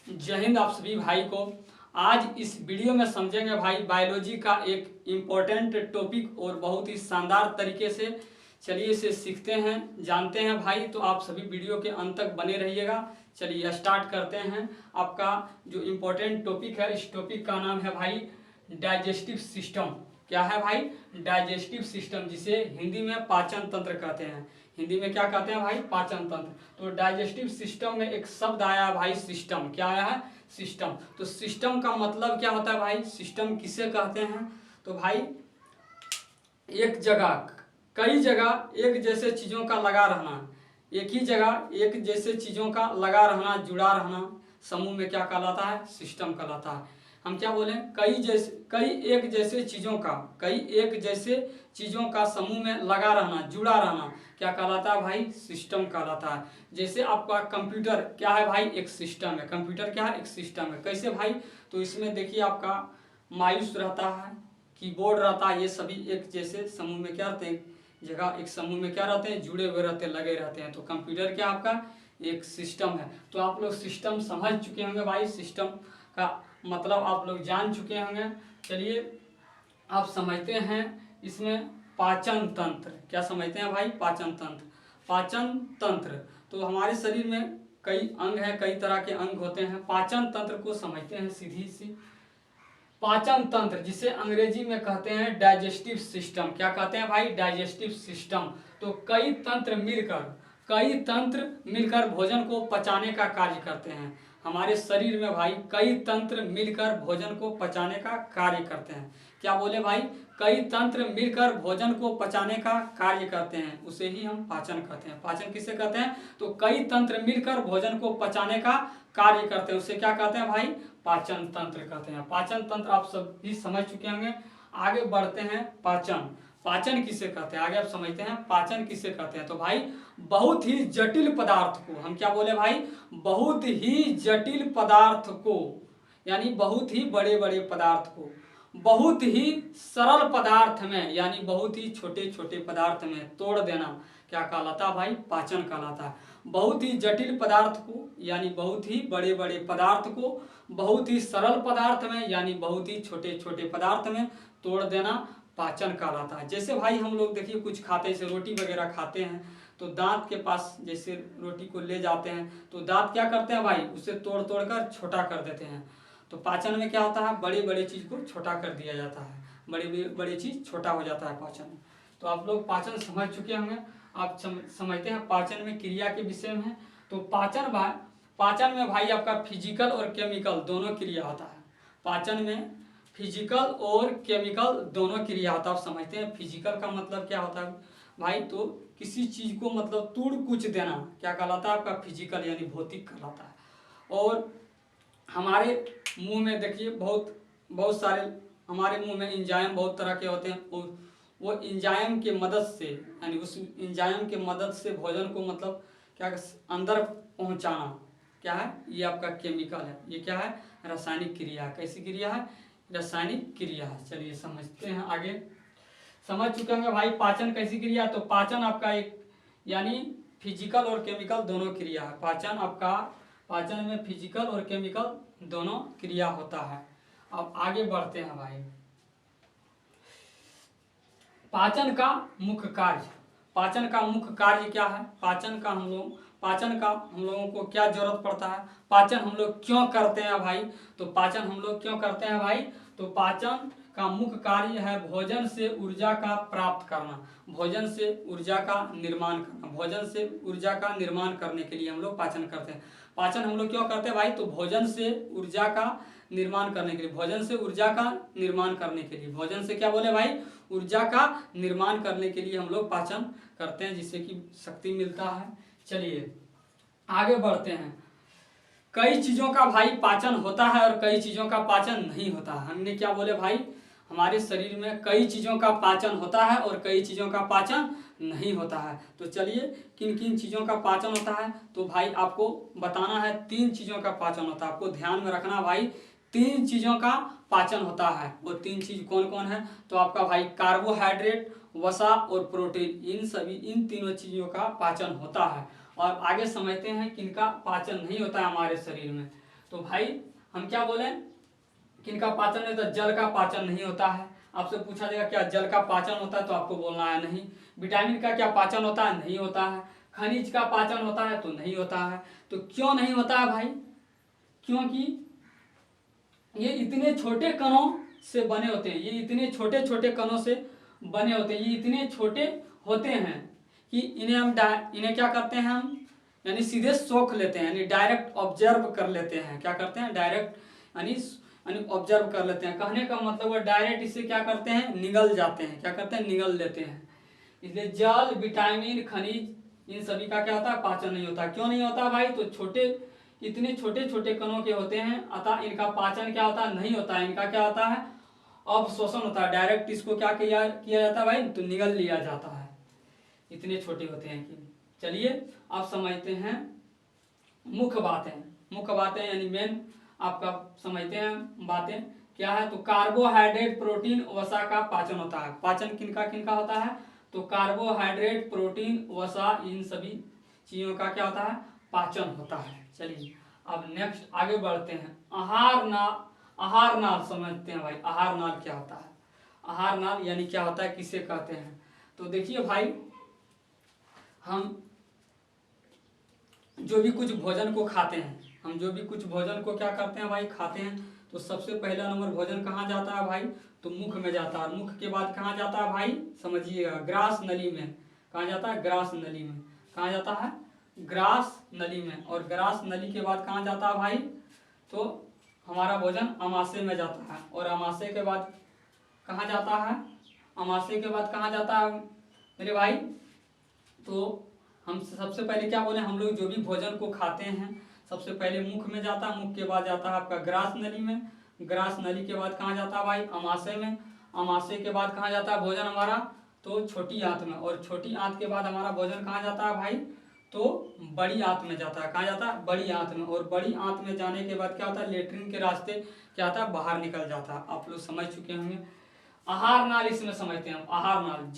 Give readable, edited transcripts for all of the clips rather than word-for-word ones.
जय हिंद आप सभी भाई को। आज इस वीडियो में समझेंगे भाई बायोलॉजी का एक इम्पोर्टेंट टॉपिक और बहुत ही शानदार तरीके से। चलिए इसे सीखते हैं, जानते हैं भाई। तो आप सभी वीडियो के अंत तक बने रहिएगा। चलिए स्टार्ट करते हैं। आपका जो इम्पोर्टेंट टॉपिक है, इस टॉपिक का नाम है भाई डाइजेस्टिव सिस्टम। क्या है भाई? डाइजेस्टिव सिस्टम, जिसे हिंदी में पाचन तंत्र कहते हैं। हिंदी में क्या कहते हैं भाई? पाचन तंत्र। तो डाइजेस्टिव सिस्टम में एक शब्द आया भाई, सिस्टम। क्या आया है? सिस्टम। तो सिस्टम का मतलब क्या होता है भाई? सिस्टम किसे कहते हैं? तो भाई एक जगह, कई जगह एक जैसे चीज़ों का लगा रहना, एक ही जगह एक जैसे चीज़ों का लगा रहना, जुड़ा रहना समूह में क्या कहलाता है? सिस्टम कहलाता है। हम क्या बोलें? कई एक जैसे चीज़ों का, कई एक जैसे चीज़ों का समूह में लगा रहना, जुड़ा रहना क्या कहलाता है भाई? सिस्टम कहलाता है। जैसे आपका कंप्यूटर क्या है भाई? एक सिस्टम है। कंप्यूटर क्या है? एक सिस्टम है। कैसे भाई? तो इसमें देखिए आपका माउस रहता है, कीबोर्ड रहता है, ये सभी एक जैसे समूह में क्या रहते हैं? जगह एक समूह में क्या रहते हैं? जुड़े हुए रहते हैं, लगे रहते हैं। तो कंप्यूटर क्या आपका एक सिस्टम है। तो आप लोग सिस्टम समझ चुके होंगे भाई, सिस्टम का मतलब आप लोग जान चुके होंगे। चलिए आप समझते हैं इसमें पाचन तंत्र। क्या समझते हैं भाई? पाचन तंत्र। पाचन तंत्र तो हमारे शरीर में कई अंग हैं, कई तरह के अंग होते हैं। पाचन तंत्र को समझते हैं सीधी सी। पाचन तंत्र, जिसे अंग्रेजी में कहते हैं डाइजेस्टिव सिस्टम। क्या कहते हैं भाई? Digestive system. तो कई तंत्र मिलकर भोजन को पचाने का कार्य करते हैं। हमारे शरीर में भाई कई तंत्र मिलकर भोजन को पचाने का कार्य करते हैं। क्या बोले भाई? कई तंत्र मिलकर भोजन को पचाने का कार्य करते हैं, उसे ही हम पाचन कहते हैं। पाचन किसे कहते हैं? तो कई तंत्र मिलकर भोजन को पचाने का कार्य करते हैं, उसे क्या कहते हैं भाई? पाचन तंत्र कहते हैं। पाचन तंत्र आप सब भी समझ चुके होंगे। आगे बढ़ते हैं। पाचन, पाचन किसे कहते हैं? आगे आप समझते हैं पाचन किसे कहते हैं। तो भाई बहुत ही जटिल पदार्थ को, हम क्या बोले भाई? बहुत ही जटिल पदार्थ को, यानी बहुत ही बड़े बड़े पदार्थ को बहुत ही सरल पदार्थ में, यानी बहुत ही छोटे छोटे पदार्थ में तोड़ देना क्या कहलाता है भाई? पाचन कहलाता है। बहुत ही जटिल पदार्थ को, यानी बहुत ही बड़े बड़े पदार्थ को बहुत ही सरल पदार्थ में, यानी बहुत ही छोटे छोटे पदार्थ में तोड़ देना पाचन कहलाता है। जैसे भाई हम लोग देखिए कुछ खाते हैं, जैसे रोटी वगैरह खाते हैं, तो दांत के पास जैसे रोटी को ले जाते हैं, तो दांत क्या करते हैं भाई? उसे तोड़ तोड़ कर छोटा कर देते हैं। तो पाचन में क्या होता है? बड़ी बड़ी चीज़ को छोटा कर दिया जाता है, बड़ी बड़ी चीज़ छोटा हो जाता है पाचन में। तो आप लोग पाचन समझ चुके होंगे। आप समझते हैं पाचन में क्रिया के विषय में। तो पाचन में भाई आपका फिजिकल और केमिकल दोनों क्रिया होता है। पाचन में फिजिकल और केमिकल दोनों क्रिया होता है। आप समझते हैं फिजिकल का मतलब क्या होता है भाई? तो किसी चीज़ को मतलब तोड़ कुच देना क्या कहलाता है? आपका फिजिकल यानी भौतिक कहलाता है। और हमारे मुंह में देखिए बहुत सारे हमारे मुंह में एंजाइम बहुत तरह के होते हैं। वो एंजाइम के मदद से, यानी उस एंजाइम के मदद से भोजन को मतलब क्या अंदर पहुंचाना क्या है? ये आपका केमिकल है। ये क्या है? रासायनिक क्रिया। कैसी क्रिया है? रासायनिक क्रिया है। चलिए समझते हैं आगे। समझ चुके होंगे भाई पाचन कैसी क्रिया। तो पाचन आपका एक यानी फिजिकल और केमिकल दोनों क्रिया है। पाचन में फिजिकल और केमिकल दोनों क्रिया होता है। अब आगे बढ़ते हैं भाई। पाचन का मुख्य कार्य, पाचन का मुख्य कार्य क्या है? पाचन का हम लोगों को क्या जरूरत पड़ता है? पाचन हम लोग क्यों करते हैं भाई? तो पाचन हम लोग क्यों करते हैं भाई? तो पाचन का मुख्य कार्य है भोजन से ऊर्जा का प्राप्त करना, भोजन से ऊर्जा का निर्माण करना। भोजन से ऊर्जा का निर्माण करने के लिए हम लोग पाचन करते हैं। पाचन हम लोग क्यों करते हैं भाई? तो भोजन से ऊर्जा का निर्माण करने के लिए, भोजन से ऊर्जा का निर्माण करने के लिए, भोजन से क्या बोले भाई? ऊर्जा का निर्माण करने के लिए हम लोग पाचन करते हैं, जिससे कि शक्ति मिलता है। चलिए आगे बढ़ते हैं। कई चीज़ों का भाई पाचन होता है और कई चीज़ों का पाचन नहीं होता है। हमने क्या बोले भाई? हमारे शरीर में कई चीज़ों का पाचन होता है और कई चीज़ों का पाचन नहीं होता है। तो चलिए किन किन चीज़ों का पाचन होता है? तो भाई आपको बताना है 3 चीज़ों का पाचन होता है। आपको ध्यान में रखना भाई, 3 चीज़ों का पाचन होता है। वो 3 चीज़ कौन कौन है? तो आपका भाई कार्बोहाइड्रेट, वसा और प्रोटीन, इन तीनों चीज़ों का पाचन होता है। और आगे समझते हैं किनका पाचन नहीं होता है हमारे शरीर में। तो तो भाई हम क्या बोले, किनका पाचन नहीं होता, जल का पाचन नहीं होता है। आपसे पूछा जाएगा क्या जल का पाचन होता है, तो आपको बोलना है नहीं। विटामिन का क्या पाचन होता है, नहीं होता है। खनिज का पाचन होता है, तो नहीं होता है। तो क्यों नहीं होता है भाई, क्योंकि ये इतने छोटे कणों से बने होते हैं, ये इतने छोटे छोटे कणों से बने होते हैं, ये इतने छोटे होते हैं कि इन्हें क्या करते हैं हम, यानी सीधे सोख लेते हैं, यानी डायरेक्ट ऑब्जर्व कर लेते हैं। क्या करते हैं, डायरेक्ट यानी ऑब्जर्व कर लेते हैं। कहने का मतलब वो डायरेक्ट इसे क्या करते हैं, निगल जाते हैं। क्या करते हैं, निगल लेते हैं। इसलिए जल, विटामिन, खनिज, इन सभी का क्या होता है, पाचन नहीं होता। क्यों नहीं होता भाई, तो इतने छोटे छोटे कणों के होते हैं, अतः इनका पाचन क्या होता है, नहीं होता है। इनका क्या होता है, अवशोषण होता है। डायरेक्ट इसको क्या किया जाता है भाई, तो निगल लिया जाता है। इतने छोटे होते हैं कि चलिए अब समझते हैं मुख्य बातें यानी मेन आपका समझते हैं बातें क्या है। तो कार्बोहाइड्रेट, प्रोटीन, वसा का पाचन होता है। पाचन किनका किनका होता है, तो कार्बोहाइड्रेट, प्रोटीन, वसा, इन सभी चीजों का क्या होता है, पाचन होता है। चलिए अब नेक्स्ट आगे बढ़ते हैं। आहार नाल समझते हैं भाई। आहार नाल क्या होता है, आहार नाल यानी क्या होता है, किसे कहते हैं। तो देखिए भाई, हम जो भी कुछ भोजन को खाते हैं, हम जो भी कुछ भोजन को क्या करते हैं भाई, खाते हैं, तो सबसे पहला नंबर भोजन कहाँ जाता है भाई, तो मुख में जाता है। मुख के बाद कहाँ जाता है भाई, समझिएगा, ग्रास नली में। कहाँ जाता है, ग्रास नली में। कहाँ जाता है, ग्रास नली में। और ग्रास नली के बाद कहाँ जाता है भाई, तो हमारा भोजन अमाशय में जाता है। और अमाशय के बाद कहाँ जाता है, अमाशय के बाद कहाँ जाता है मेरे भाई, तो हम सबसे पहले क्या बोले, हम लोग जो भी भोजन को खाते हैं सबसे पहले मुख में जाता है। मुख के बाद जाता है आपका ग्रास नली में। ग्रास नली के बाद कहाँ जाता है भाई, अमाशय में। अमाशय के बाद कहाँ जाता है भोजन हमारा, तो छोटी आंत में। और छोटी आंत के बाद हमारा भोजन कहाँ जाता है भाई, तो बड़ी आंत में जाता है। कहाँ जाता है, बड़ी आंत में। और बड़ी आंत में जाने के बाद क्या होता है, लेट्रिन के रास्ते क्या होता है, बाहर निकल जाता है। आप लोग समझ चुके होंगे। आहार नाल इसमें समझते हैं हम। आहार नाल,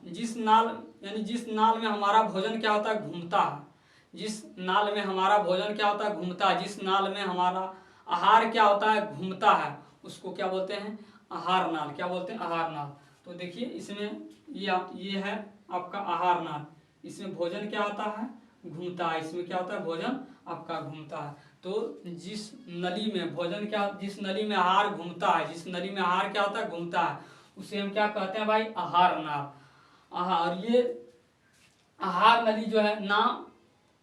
जिस नाल यानी जिस नाल में हमारा भोजन क्या होता है, घूमता है। जिस नाल में हमारा भोजन क्या होता है, घूमता है। जिस नाल में हमारा आहार क्या होता है, घूमता है, उसको क्या बोलते हैं, आहार नाल। क्या बोलते हैं, आहार नाल। तो देखिए इसमें ये है आपका आहार नाल। इसमें भोजन क्या होता है, घूमता है। इसमें क्या होता है, भोजन आपका घूमता है। तो जिस नली में भोजन क्या, जिस नली में आहार घूमता है, जिस नली में आहार क्या होता है, घूमता है, उसे हम क्या कहते हैं भाई, आहार नाल। आहार, ये आहार नली जो है ना,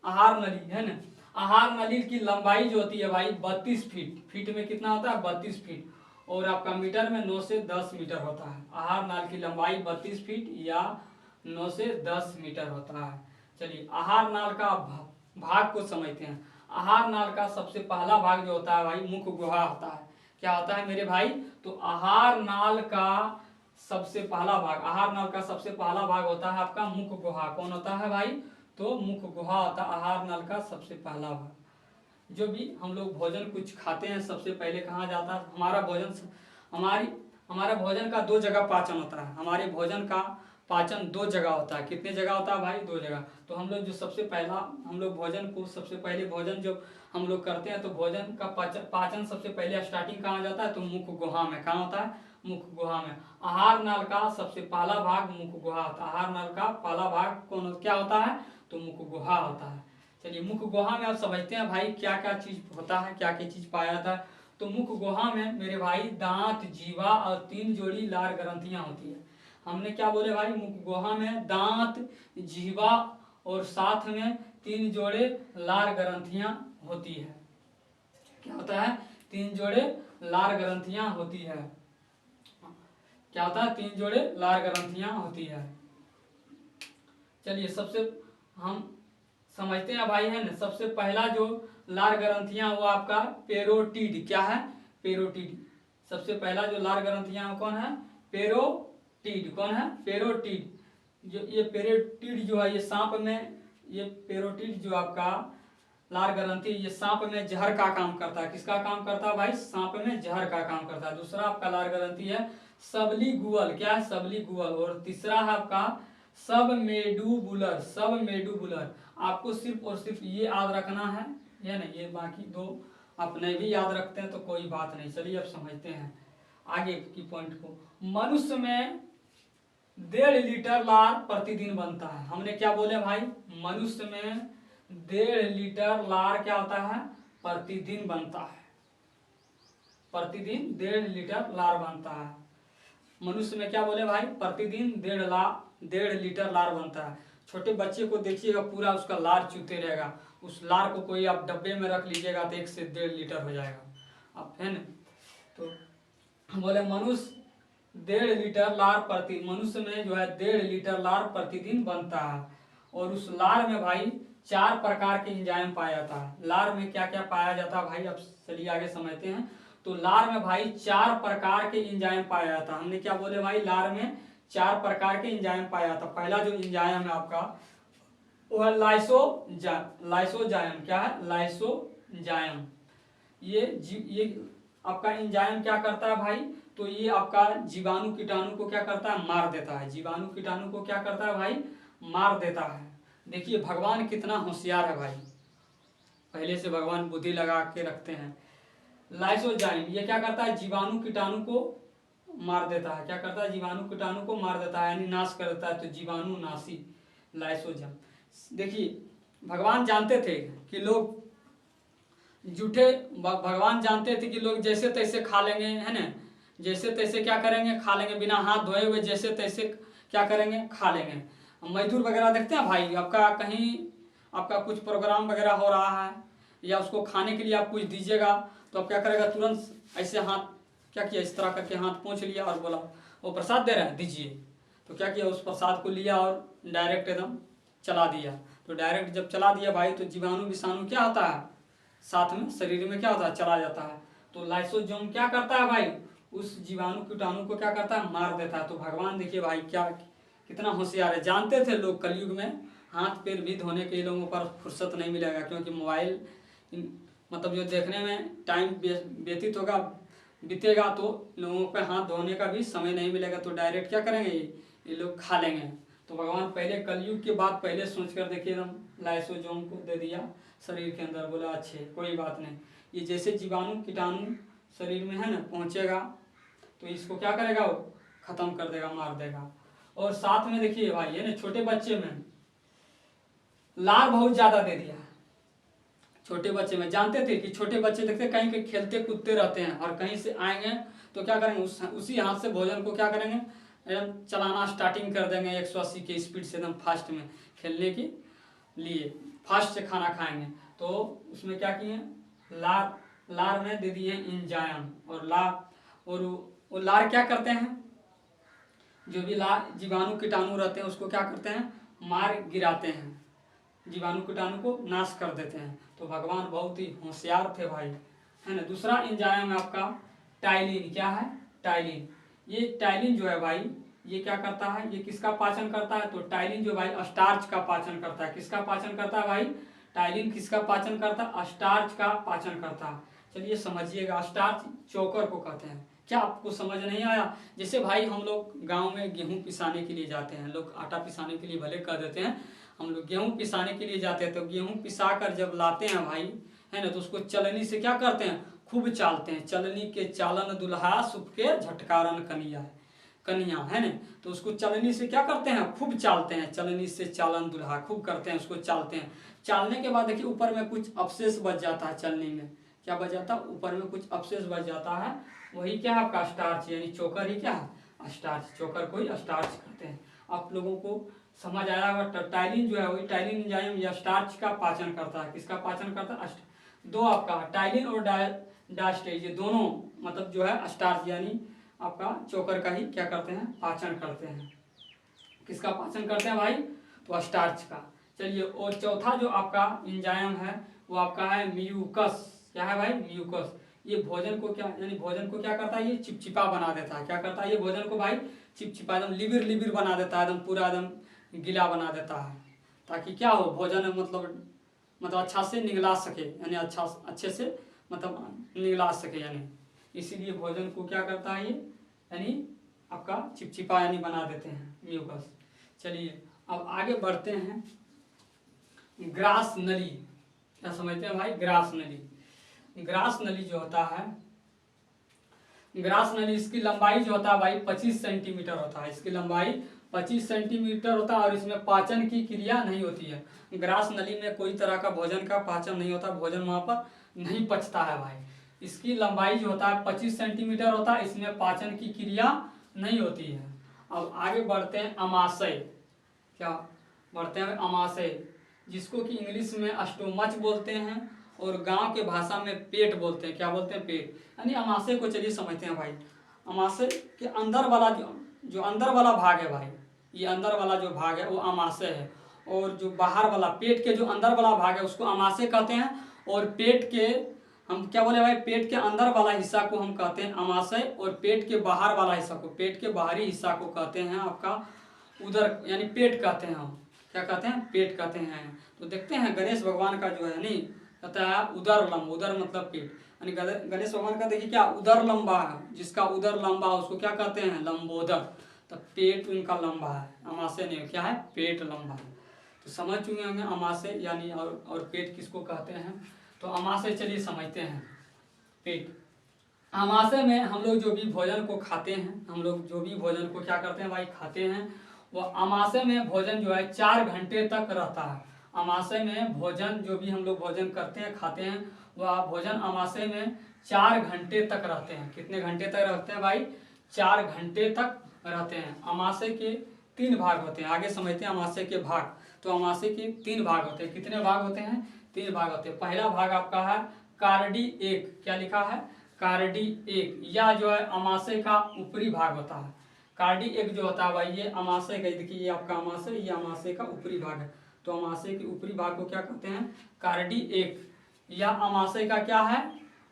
आहार नली है ना, आहार नली की लंबाई जो होती है भाई 32 फीट। फीट में कितना होता है, 32 फीट। और आपका मीटर में 9 से 10 मीटर होता है। आहार नाल की लंबाई 32 फीट या 9 से 10 मीटर होता है। चलिए आहार नाल का भाग को समझते हैं। आहार नाल का सबसे पहला भाग जो होता है भाई, मुख गुहा होता है। क्या होता है मेरे भाई, तो आहार नाल का सबसे पहला भाग, आहार नाल का सबसे पहला भाग होता है आपका मुख गुहा। कौन होता है भाई, तो मुख गुहा होता है आहार नाल का सबसे पहला भाग। जो भी हम लोग भोजन कुछ खाते हैं सबसे पहले कहाँ जाता है हमारा भोजन, हमारा भोजन का 2 जगह पाचन होता है। हमारे भोजन का पाचन 2 जगह होता है। कितने जगह होता है भाई, 2 जगह। तो हम लोग जो सबसे पहला हम लोग भोजन को सबसे पहले भोजन जो हम लोग करते हैं, तो भोजन का पाचन सबसे पहले स्टार्टिंग कहाँ जाता है, तो मुख गुहा में। कहाँ होता है, मुख गुहा में। आहार नाल का सबसे पहला भाग मुख गुहा होता है। आहार नाल का पहला भाग कौन क्या होता है, तो मुख गुहा होता है। चलिए मुख गुहा में आप समझते हैं भाई क्या क्या चीज होता है, क्या क्या चीज पाया जाता है। तो मुख गुहा में मेरे भाई दांत, जीवा और 3 जोड़ी लार ग्रंथियां होती है। हमने क्या बोले भाई, मुख गुहा में दांत, जीवा और साथ में 3 जोड़े लार ग्रंथियां होती है। क्या होता है, 3 जोड़े लार ग्रंथियां होती है। क्या होता है, 3 जोड़े लार ग्रंथियां होती है। चलिए सबसे हम समझते हैं भाई, है ना। सबसे पहला जो लार ग्रंथियां वो आपका पेरोटिड। क्या है, पेरोटिड। सबसे पहला जो लार ग्रंथियां कौन है, पेरोटिड। कौन है, पेरोटिड। जो ये पेरोटिड जो है, ये सांप में, ये पेरोटिड जो आपका लार ग्रंथि, ये सांप में जहर का काम करता है। किसका काम करता है भाई, सांप में जहर का काम करता है। दूसरा आपका लार ग्रंथि है सबलीगुअल। क्या है, सबलीगुअल। और तीसरा है आपका सबमेडुबुलर। सबमेडुबुलर। आपको सिर्फ और सिर्फ ये याद रखना है, ये नहीं, ये बाकी दो अपने भी याद रखते हैं तो कोई बात नहीं। चलिए अब समझते हैं आगे की पॉइंट को। मनुष्य में 1.5 लीटर लार प्रतिदिन बनता है। हमने क्या बोले भाई, मनुष्य में 1.5 लीटर लार क्या होता है, प्रतिदिन बनता है। प्रतिदिन 1.5 लीटर लार बनता है। मनुष्य में क्या बोले भाई, प्रतिदिन 1.5 लीटर लार बनता है। छोटे बच्चे को देखिएगा पूरा उसका लार चूते रहेगा, उस लार को कोई आप डब्बे में रख लीजिएगा तो 1 से 1.5 लीटर हो जाएगा। अब है न, तो हम बोले मनुष्य 1.5 लीटर लार मनुष्य में जो है 1.5 लीटर लार प्रतिदिन बनता है। और उस लार में भाई 4 प्रकार के एंजाइम पाया जाता है। लार में क्या क्या पाया जाता है भाई, अब चलिए आगे समझते हैं। तो लार में भाई 4 प्रकार के एंजाइम पाया जाता है। हमने क्या बोले भाई, लार में 4 प्रकार के एंजाइम पाया जाता है। पहला जो एंजाइम है आपका वो है लाइसोजाइम। क्या है, लाइसोजाइम। ये आपका एंजाइम क्या करता है भाई, तो ये आपका जीवाणु कीटाणु को क्या करता है, मार देता है। जीवाणु कीटाणु को क्या करता है भाई, मार देता है। देखिए भगवान कितना होशियार है भाई, पहले से भगवान बुद्धि लगा के रखते हैं। लाइसोजाइम ये क्या करता है, जीवाणु कीटाणु को मार देता है। क्या करता है, जीवाणु कीटाणु को मार देता है, यानी नाश कर देता है। तो जीवाणु नाशी लाइसोजाइम। देखिए भगवान जानते थे कि लोग भगवान जानते थे कि लोग जैसे तैसे खा लेंगे, है ना, जैसे तैसे क्या करेंगे, खा लेंगे, बिना हाथ धोए हुए जैसे तैसे क्या करेंगे, खा लेंगे। मजदूर वगैरह देखते हैं भाई, आपका कहीं आपका कुछ प्रोग्राम वगैरह हो रहा है या उसको खाने के लिए आप कुछ दीजिएगा तो आप क्या करेगा, तुरंत ऐसे हाथ क्या किया, इस तरह करके हाथ पोंछ लिया और बोला वो प्रसाद दे रहे हैं दीजिए। तो क्या किया, उस प्रसाद को लिया और डायरेक्ट एकदम चला दिया। तो डायरेक्ट जब चला दिया भाई तो जीवाणु विषाणु क्या होता है, साथ में शरीर में क्या होता है, चला जाता है। तो लाइसोजाइम क्या करता है भाई, उस जीवाणु कीटाणु को क्या करता है, मार देता है। तो भगवान देखिए भाई क्या कितना होशियार है। जानते थे लोग कलयुग में हाथ पैर भी धोने के लोगों पर फुर्सत नहीं मिलेगा, क्योंकि मोबाइल मतलब जो देखने में टाइम व्यतीत होगा बीतेगा तो लोगों पे हाथ धोने का भी समय नहीं मिलेगा। तो डायरेक्ट क्या करेंगे, ये लोग खा लेंगे। तो भगवान पहले कलयुग के बाद पहले सोच कर देखिए एकदम लाइसोजाइम को दे दिया शरीर के अंदर, बोला अच्छे कोई बात नहीं, ये जैसे जीवाणु कीटाणु शरीर में है ना पहुंचेगा तो इसको क्या करेगा, वो खत्म कर देगा, मार देगा। और साथ में देखिए भाई है ना, छोटे बच्चे में लार बहुत ज्यादा दे दिया। छोटे बच्चे में जानते थे कि छोटे बच्चे देखते कहीं कहीं खेलते कूदते रहते हैं और कहीं से आएंगे तो क्या करेंगे, उसी हाथ से भोजन को क्या करेंगे, एकदम चलाना स्टार्टिंग कर देंगे 180 के स्पीड से, एकदम फास्ट में खेलने के लिए फास्ट से खाना खाएंगे। तो उसमें क्या किए, लार में दे दिए एंजाइम। और वो लार क्या करते हैं, जो भी लार जीवाणु कीटाणु रहते हैं उसको क्या करते हैं, मार गिराते हैं, जीवाणु कीटाणु को नाश कर देते हैं। तो भगवान बहुत ही होशियार थे भाई, है ना। दूसरा एंजाइम है आपका टाइलिन। क्या है, टाइलिन। ये टाइलिन जो है भाई ये क्या करता है, ये किसका पाचन करता है, तो टाइलिन जो भाई स्टार्च का पाचन करता है। किसका पाचन करता है भाई, टाइलिन किसका पाचन करता है, स्टार्च का पाचन करता है। चलिए समझिएगा, स्टार्च चोकर को कहते हैं। क्या आपको समझ नहीं आया, जैसे भाई हम लोग गांव में गेहूं पिसाने के लिए जाते हैं, लोग आटा पिसाने के लिए भले कह देते हैं, हम लोग गेहूं पिसाने के लिए जाते हैं। तो गेहूं पिसा कर जब लाते हैं भाई, है ना, तो उसको चलनी से क्या करते हैं, खूब चालते हैं। चलनी के चालन दुल्हा सुख के झटकारन कनिया, है ना। तो उसको चलनी से क्या करते हैं, खूब चालते हैं। चलनी से चालन दुल्हा खूब करते हैं, उसको चालते हैं। चालने के बाद देखिए ऊपर में कुछ अवशेष बच जाता है। चलनी में क्या बच जाता है, ऊपर में कुछ अवशेष बच जाता है, वही क्या है आपका स्टार्च, यानी चोकर ही क्या है, स्टार्च। चोकर को ही स्टार्च कहते हैं। आप लोगों को समझ आया होगा। टाइलिन जो है वही टाइलिन एंजाइम या स्टार्च का पाचन करता है। किसका पाचन करता है, दो आपका टाइलिन और डायस्टेज, ये दोनों मतलब जो है स्टार्च यानी आपका चोकर का ही क्या करते हैं, पाचन करते हैं। किसका पाचन करते हैं भाई, तो स्टार्च का। चलिए, और चौथा जो आपका एंजाइम है वो आपका है म्यूकस। क्या है भाई, म्यूकस। ये भोजन को क्या यानी भोजन को क्या करता है, ये चिपचिपा बना देता है। क्या करता है, ये भोजन को भाई चिपचिपा एकदम लिबिर बना देता है, एकदम पूरा एकदम गीला बना देता है, ताकि क्या हो, भोजन मतलब अच्छा से निगला सके, यानी अच्छे से मतलब निगला सके, यानी इसीलिए भोजन को क्या करता है ये, यानी आपका चिपचिपा यानी बना देते हैं, म्यूकस। चलिए अब आगे बढ़ते हैं। ग्रास नली। क्या समझते हैं भाई, ग्रास नली। ग्रास नली जो होता है, ग्रास नली, इसकी लंबाई जो होता है भाई 25 सेंटीमीटर होता है। इसकी लंबाई 25 सेंटीमीटर होता है और इसमें पाचन की क्रिया नहीं होती है। ग्रास नली में कोई तरह का भोजन का पाचन नहीं होता, भोजन वहाँ पर नहीं पचता है भाई। इसकी लंबाई जो होता है 25 सेंटीमीटर होता है, इसमें पाचन की क्रिया नहीं होती है। अब आगे बढ़ते हैं अमाशय। क्या बढ़ते हैं अमाशय, जिसको कि इंग्लिश में स्टोमच बोलते हैं और गांव के भाषा में पेट बोलते हैं। क्या बोलते हैं, पेट। यानी अमाशय को चलिए समझते हैं भाई। अमाशय के अंदर वाला जो अंदर वाला भाग है भाई, ये अंदर वाला जो भाग है वो अमाशय है, और जो बाहर वाला पेट के जो अंदर वाला भाग है उसको अमाशय कहते हैं। और पेट के हम क्या बोले भाई, पेट के अंदर वाला हिस्सा को हम कहते हैं अमाशय, और पेट के बाहर वाला हिस्सा को, पेट के बाहरी हिस्सा को कहते हैं आपका उदर, यानी पेट कहते हैं। हम क्या कहते हैं, पेट कहते हैं। तो देखते हैं गणेश भगवान का जो है नहीं कहता है उदर लंब, उदर मतलब पेट, यानी गणेश भगवान का देखिए क्या उदर लंबा है, जिसका उदर लंबा है उसको क्या कहते हैं, लंबोदर। तो पेट उनका लंबा है, अमाशय नहीं, क्या है, पेट लंबा है। तो समझ चुके होंगे अमाशय यानी और पेट किसको कहते हैं। तो अमाशय चलिए समझते हैं। पेट, अमाशय में हम लोग जो भी भोजन को खाते हैं, हम लोग जो भी भोजन को क्या करते हैं भाई, खाते हैं, वो अमाशय में भोजन जो है 4 घंटे तक रहता है। अमाशय में भोजन जो भी हम लोग भोजन करते हैं, खाते हैं, वह भोजन अमाशय में 4 घंटे तक रहते हैं। कितने घंटे तक रहते हैं भाई, 4 घंटे तक रहते हैं। अमाशय के 3 भाग होते हैं। आगे समझते हैं अमाशय के भाग। तो अमाशय के 3 भाग होते हैं। कितने भाग होते हैं, 3 भाग होते हैं। पहला भाग आपका है कार्डी एक, क्या लिखा है, कार्डी एक, या जो है अमाशय का ऊपरी भाग होता है। कार्डी एक जो होता है भाई, ये अमाशय का, देखिए ये आपका अमाशय, ये अमाशय का ऊपरी भाग है। तो अमाशय के ऊपरी भाग को क्या कहते हैं, कार्डी एक, या अमाशय का क्या है,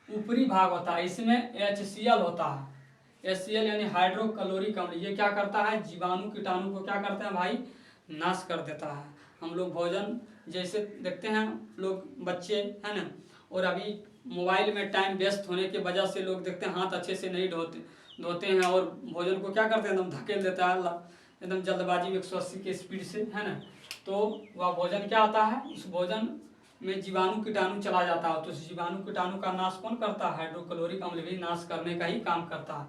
ऊपरी भाग होता है। इसमें HCl होता है। HCl यानी हाइड्रोक्लोरिक अम्ल। ये क्या करता है, जीवाणु कीटाणु को क्या करते हैं भाई, नाश कर देता है। हम लोग भोजन जैसे देखते हैं, लोग बच्चे है ना, और अभी मोबाइल में टाइम व्यस्त होने की वजह से लोग देखते हैं हाथ अच्छे से नहीं धोते हैं, और भोजन को क्या करते हैं, एकदम धकेल देता है एकदम जल्दबाजी में 180 के स्पीड से, है ना। तो वह भोजन क्या आता है, उस भोजन में जीवाणु कीटाणु चला जाता है। तो उस जीवाणु कीटाणु का नाश कौन करता है, हाइड्रोक्लोरिक अम्ल भी नाश करने का ही काम करता है।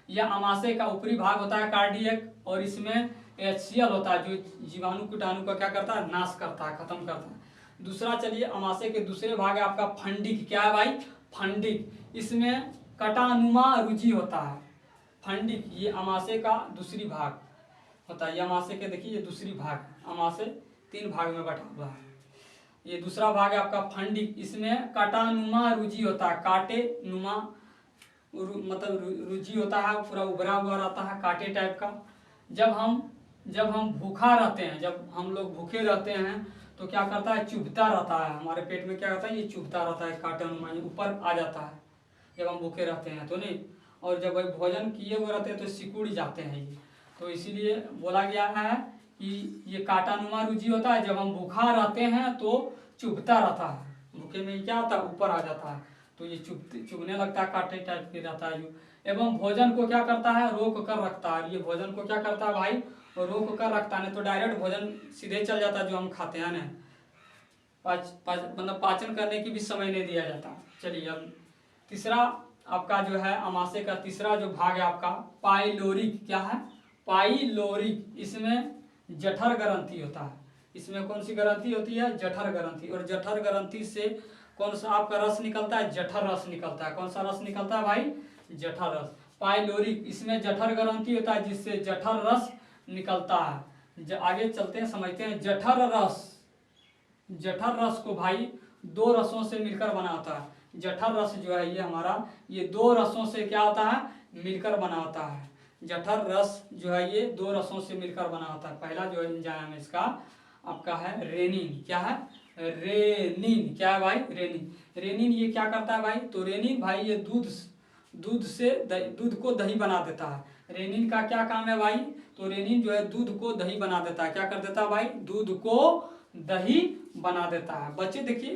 यह अमाशय का ऊपरी भाग होता है कार्डियक, और इसमें HCl होता है जो जीवाणु कीटाणु का क्या करता है, नाश करता है, खत्म करता है। दूसरा चलिए अमाशय के दूसरे भाग है आपका फंडिक। क्या है भाई, फंडिक। इसमें कटानुमा रुचि होता है। फंडिक ये अमाशय का दूसरी भाग होता है। ये अमाशय के देखिए ये दूसरी भाग, अमाशय 3 भाग में बटा हुआ है। ये दूसरा भाग है आपका फंडिक। इसमें कटानुमा रुचि होता है, काटे नुमा मतलब रुचि होता है, पूरा उभरा हुआ रहता है, कांटे टाइप का। जब हम भूखा रहते हैं, जब हम लोग भूखे रहते हैं तो क्या करता है, चुभता रहता है हमारे पेट में, क्या रहता है, ये चुभता रहता है, कांटेनुमा ऊपर आ जाता है जब हम भूखे रहते हैं तो नहीं। और जब भाई भोजन किए हुए रहते हैं तो सिकुड़ जाते हैं ये। तो इसीलिए बोला गया है कि ये कांटानुमा रुचि होता है। जब हम भूखा रहते हैं तो चुभता रहता है, भूखे में क्या होता है, ऊपर आ जाता है, तो ये चुभने लगता है, कांटे टाइप के रहता है जो। एवं भोजन को क्या करता है, रोक कर रखता है। ये भोजन को क्या करता है भाई, रोक कर रखता है, नहीं तो डायरेक्ट भोजन सीधे चल जाता है जो हम खाते हैं ना, मतलब पाचन करने की भी समय नहीं दिया जाता। चलिए अब तीसरा आपका जो है अमाशय का तीसरा जो भाग है आपका पाइलोरिक। क्या है, पाइलोरिक। इसमें जठर ग्रंथि होता है। इसमें कौन सी ग्रंथि होती है, जठर ग्रंथि। और जठर ग्रंथि से कौन सा आपका रस निकलता है, जठर रस निकलता है। कौन सा रस निकलता है भाई, जठर रस। पाइलोरिक, इसमें जठर ग्रंथि होता है जिससे जठर रस निकलता है। आगे चलते हैं, समझते हैं जठर रस। जठर रस को भाई 2 रसों से मिलकर बना होता है। जठर रस जो है ये हमारा, ये 2 रसों से क्या होता है, मिलकर बना होता है। जठर रस जो है ये 2 रसों से मिलकर बना होता है। पहला जो एंजाइम है इसका आपका है रेनिन। क्या है, रेनिन। क्या है भाई, रेनिन। रेनिन ये क्या करता है भाई, तो रेनिन भाई ये दूध को दही बना देता है। रेनिन का क्या काम है भाई, तो रेनिन जो है दूध को दही बना देता है। क्या कर देता है भाई, दूध को दही बना देता है। बच्चे देखिए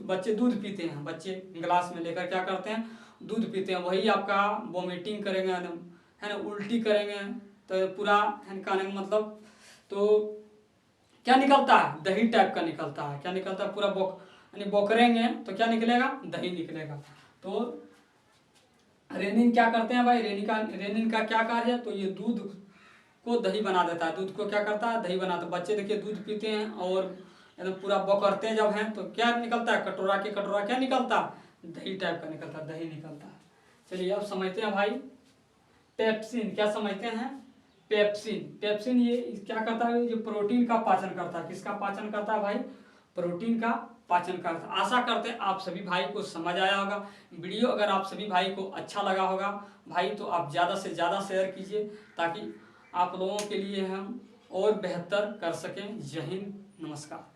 बच्चे दूध पीते हैं, बच्चे गिलास में लेकर क्या करते हैं, दूध पीते हैं। वही आपका वोमिटिंग करेंगे है ना, उल्टी करेंगे, तो पूरा कहने का मतलब तो क्या निकलता है, दही टाइप का निकलता है। क्या निकलता है, पूरा यानी बोकरेंगे तो क्या निकलेगा, दही निकलेगा। तो रेनिन क्या करते हैं भाई, रेनिन का क्या कार्य है, तो ये दूध को दही बना देता है, दूध को क्या करता है, दही बनाता है। बच्चे देखिए दूध पीते हैं और एकदम पूरा बौखरते जब हैं तो क्या निकलता है, कटोरा के कटोरा क्या निकलता है, दही टाइप का निकलता है, दही निकलता है। चलिए अब समझते हैं भाई पेप्सिन, क्या समझते हैं, पेप्सिन। पेप्सिन ये क्या करता है, ये प्रोटीन का पाचन करता है। किसका पाचन करता है भाई, प्रोटीन का पाचन करता है। आशा करते हैं आप सभी भाई को समझ आया होगा। वीडियो अगर आप सभी भाई को अच्छा लगा होगा भाई तो आप ज़्यादा से ज़्यादा शेयर कीजिए ताकि आप लोगों के लिए हम और बेहतर कर सकें। जय हिंद, नमस्कार।